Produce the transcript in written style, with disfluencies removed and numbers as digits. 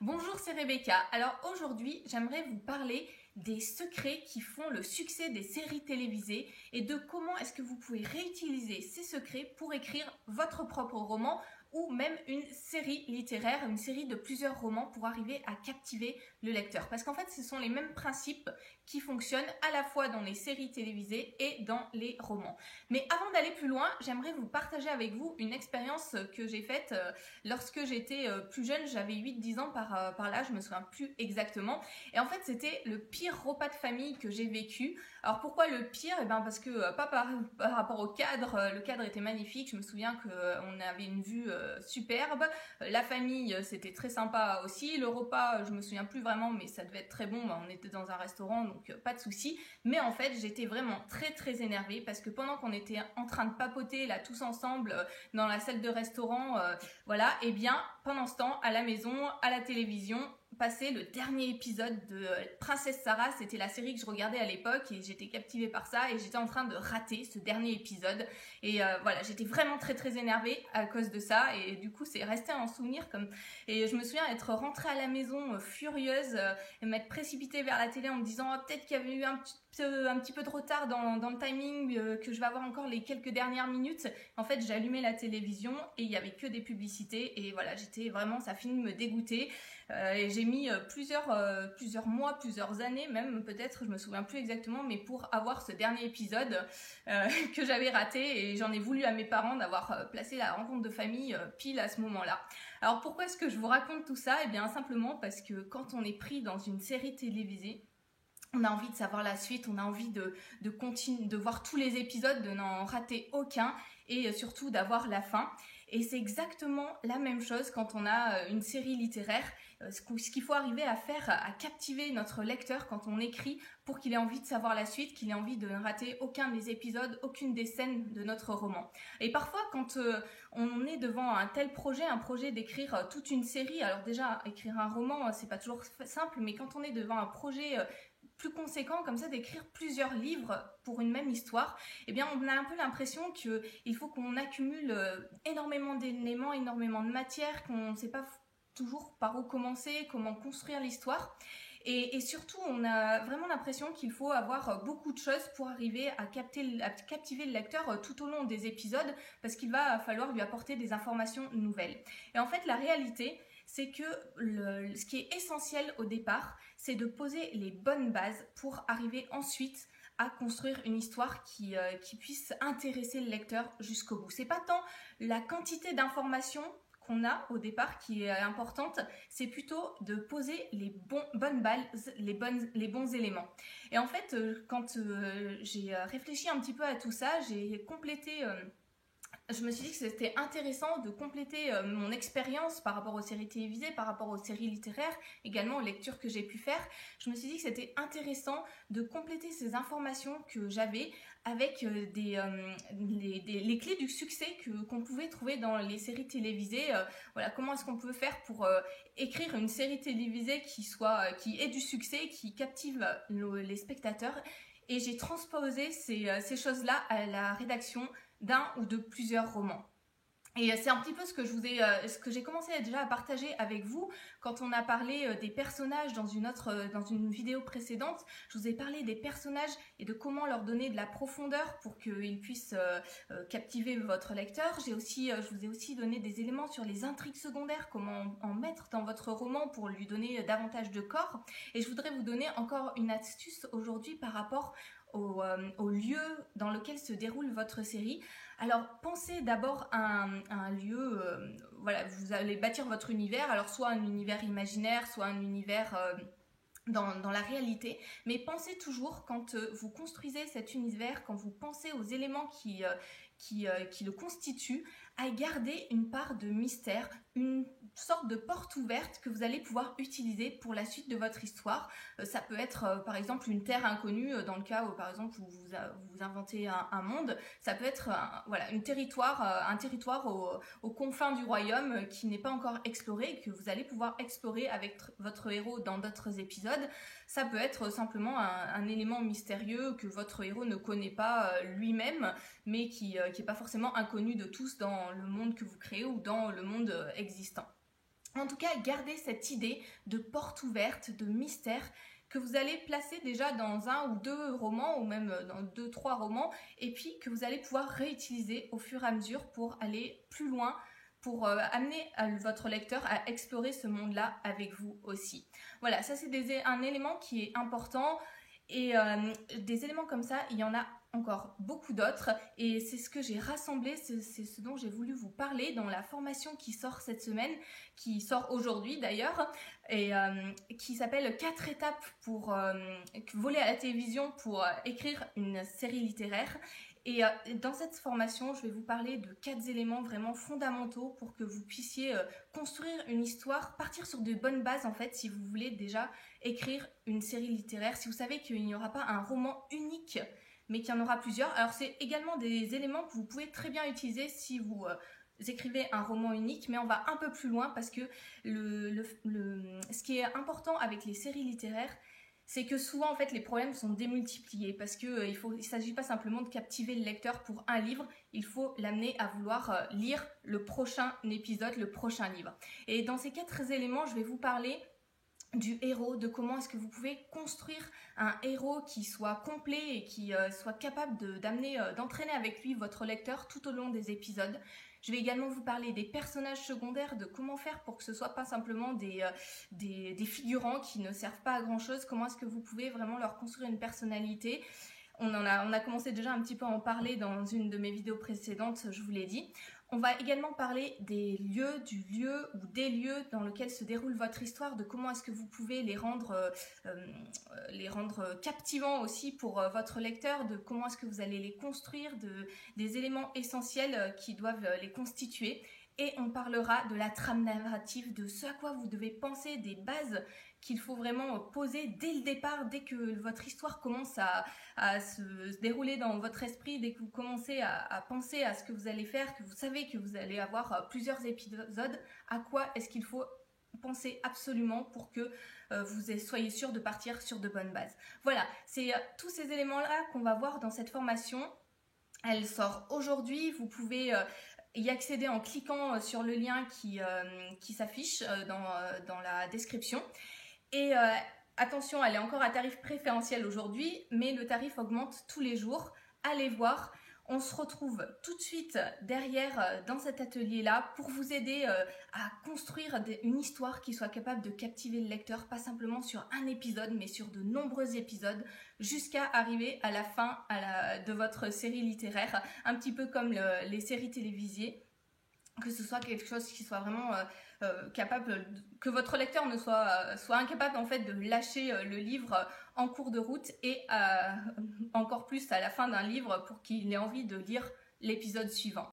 Bonjour, c'est Rebecca. Alors aujourd'hui, j'aimerais vous parler des secrets qui font le succès des séries télévisées et de comment est-ce que vous pouvez réutiliser ces secrets pour écrire votre propre roman ou même une série littéraire, une série de plusieurs romans pour arriver à captiver le lecteur. Parce qu'en fait, ce sont les mêmes principes qui fonctionnent à la fois dans les séries télévisées et dans les romans. Mais avant d'aller plus loin, j'aimerais vous partager avec vous une expérience que j'ai faite lorsque j'étais plus jeune, j'avais 8-10 ans par là, je me souviens plus exactement. Et en fait, c'était le pire repas de famille que j'ai vécu. Alors pourquoi le pire? Parce que pas par rapport au cadre, le cadre était magnifique, je me souviens qu'on avait une vue superbe, la famille c'était très sympa aussi, le repas je me souviens plus vraiment mais ça devait être très bon, on était dans un restaurant donc pas de souci, mais en fait j'étais vraiment très énervée parce que pendant qu'on était en train de papoter là tous ensemble dans la salle de restaurant, voilà, et bien pendant ce temps à la maison, à la télévision, passé le dernier épisode de Princesse Sarah, c'était la série que je regardais à l'époque et j'étais captivée par ça et j'étais en train de rater ce dernier épisode et voilà, j'étais vraiment très énervée à cause de ça et du coup c'est resté un souvenir comme, et je me souviens être rentrée à la maison furieuse et m'être précipitée vers la télé en me disant peut-être qu'il y avait eu un petit peu de retard dans le timing, que je vais avoir encore les quelques dernières minutes. En fait j'ai allumé la télévision et il y avait que des publicités et voilà, j'étais vraiment, ça a fini de me dégoûter. Et j'ai mis plusieurs mois, plusieurs années même peut-être, je me souviens plus exactement, mais pour avoir ce dernier épisode que j'avais raté, et j'en ai voulu à mes parents d'avoir placé la rencontre de famille pile à ce moment-là. Alors pourquoi est-ce que je vous raconte tout ça? Eh bien simplement parce que quand on est pris dans une série télévisée, on a envie de savoir la suite, on a envie de continuer, de voir tous les épisodes, de n'en rater aucun et surtout d'avoir la fin. Et c'est exactement la même chose quand on a une série littéraire. Ce qu'il faut arriver à faire, à captiver notre lecteur quand on écrit pour qu'il ait envie de savoir la suite, qu'il ait envie de ne rater aucun des épisodes, aucune des scènes de notre roman. Et parfois quand on est devant un tel projet, un projet d'écrire toute une série, alors déjà écrire un roman c'est pas toujours simple, mais quand on est devant un projet plus conséquent comme ça, d'écrire plusieurs livres pour une même histoire, eh bien on a un peu l'impression qu'il faut qu'on accumule énormément d'éléments, énormément de matière, qu'on ne sait pas toujours par où commencer, comment construire l'histoire. Et surtout, on a vraiment l'impression qu'il faut avoir beaucoup de choses pour arriver à captiver le lecteur tout au long des épisodes, parce qu'il va falloir lui apporter des informations nouvelles. Et en fait, la réalité, c'est que ce qui est essentiel au départ, c'est de poser les bonnes bases pour arriver ensuite à construire une histoire qui puisse intéresser le lecteur jusqu'au bout. C'est pas tant la quantité d'informations qu'on a au départ qui est importante, c'est plutôt de poser les bonnes bases, les bons éléments. Et en fait, quand j'ai réfléchi un petit peu à tout ça, j'ai complété... je me suis dit que c'était intéressant de compléter mon expérience par rapport aux séries télévisées, par rapport aux séries littéraires, également aux lectures que j'ai pu faire. Je me suis dit que c'était intéressant de compléter ces informations que j'avais avec les clés du succès qu'on pouvait trouver dans les séries télévisées. Voilà, comment est-ce qu'on peut faire pour écrire une série télévisée qui ait du succès, qui captive les spectateurs. Et j'ai transposé ces choses-là à la rédaction d'un ou de plusieurs romans. Et c'est un petit peu ce que j'ai commencé déjà à partager avec vous quand on a parlé des personnages dans une vidéo précédente. Je vous ai parlé des personnages et de comment leur donner de la profondeur pour qu'ils puissent captiver votre lecteur. Je vous ai aussi donné des éléments sur les intrigues secondaires, comment en mettre dans votre roman pour lui donner davantage de corps. Et je voudrais vous donner encore une astuce aujourd'hui par rapport au lieu dans lequel se déroule votre série. Alors pensez d'abord à un lieu, voilà, vous allez bâtir votre univers, alors soit un univers imaginaire, soit un univers dans la réalité, mais pensez toujours quand vous construisez cet univers, quand vous pensez aux éléments qui le constituent, à garder une part de mystère, une sorte de porte ouverte que vous allez pouvoir utiliser pour la suite de votre histoire. Ça peut être par exemple une terre inconnue dans le cas où par exemple vous inventez un monde. Ça peut être un territoire aux confins du royaume qui n'est pas encore exploré et que vous allez pouvoir explorer avec votre héros dans d'autres épisodes. Ça peut être simplement un élément mystérieux que votre héros ne connaît pas lui-même, mais qui n'est pas forcément inconnu de tous dans le monde que vous créez ou dans le monde existant. En tout cas, gardez cette idée de porte ouverte, de mystère que vous allez placer déjà dans 1 ou 2 romans ou même dans 2-3 romans et puis que vous allez pouvoir réutiliser au fur et à mesure pour aller plus loin, pour amener votre lecteur à explorer ce monde-là avec vous aussi. Voilà, ça c'est un élément qui est important et des éléments comme ça, il y en a encore beaucoup d'autres et c'est ce que j'ai rassemblé, c'est ce dont j'ai voulu vous parler dans la formation qui sort cette semaine, qui sort aujourd'hui d'ailleurs et qui s'appelle 4 étapes pour voler à la télévision pour écrire une série littéraire. Et dans cette formation, je vais vous parler de 4 éléments vraiment fondamentaux pour que vous puissiez construire une histoire, partir sur de bonnes bases en fait si vous voulez déjà écrire une série littéraire, si vous savez qu'il n'y aura pas un roman unique mais qu'il y en aura plusieurs. Alors c'est également des éléments que vous pouvez très bien utiliser si vous écrivez un roman unique, mais on va un peu plus loin parce que ce qui est important avec les séries littéraires, c'est que souvent en fait les problèmes sont démultipliés parce que il s'agit pas simplement de captiver le lecteur pour un livre, il faut l'amener à vouloir lire le prochain épisode, le prochain livre. Et dans ces 4 éléments, je vais vous parler du héros, de comment est-ce que vous pouvez construire un héros qui soit complet et qui soit capable d'entraîner avec lui votre lecteur tout au long des épisodes. Je vais également vous parler des personnages secondaires, de comment faire pour que ce soit pas simplement des figurants qui ne servent pas à grand chose, comment est-ce que vous pouvez vraiment leur construire une personnalité. On a commencé déjà un petit peu à en parler dans une de mes vidéos précédentes, je vous l'ai dit. On va également parler des lieux, du lieu ou des lieux dans lesquels se déroule votre histoire, de comment est-ce que vous pouvez les rendre captivants aussi pour votre lecteur, de comment est-ce que vous allez les construire, des éléments essentiels qui doivent les constituer. Et on parlera de la trame narrative, de ce à quoi vous devez penser, des bases qu'il faut vraiment poser dès le départ, dès que votre histoire commence à se dérouler dans votre esprit, dès que vous commencez à penser à ce que vous allez faire, que vous savez que vous allez avoir plusieurs épisodes, à quoi est-ce qu'il faut penser absolument pour que vous soyez sûr de partir sur de bonnes bases. Voilà, c'est tous ces éléments-là qu'on va voir dans cette formation. Elle sort aujourd'hui, vous pouvez y accéder en cliquant sur le lien qui s'affiche dans la description. Et attention, elle est encore à tarif préférentiel aujourd'hui, mais le tarif augmente tous les jours. Allez voir, on se retrouve tout de suite derrière dans cet atelier-là pour vous aider à construire une histoire qui soit capable de captiver le lecteur, pas simplement sur un épisode, mais sur de nombreux épisodes, jusqu'à arriver à la fin de votre série littéraire, un petit peu comme les séries télévisées, que ce soit quelque chose qui soit vraiment capable, que votre lecteur ne soit incapable en fait de lâcher le livre en cours de route et encore plus à la fin d'un livre pour qu'il ait envie de lire l'épisode suivant.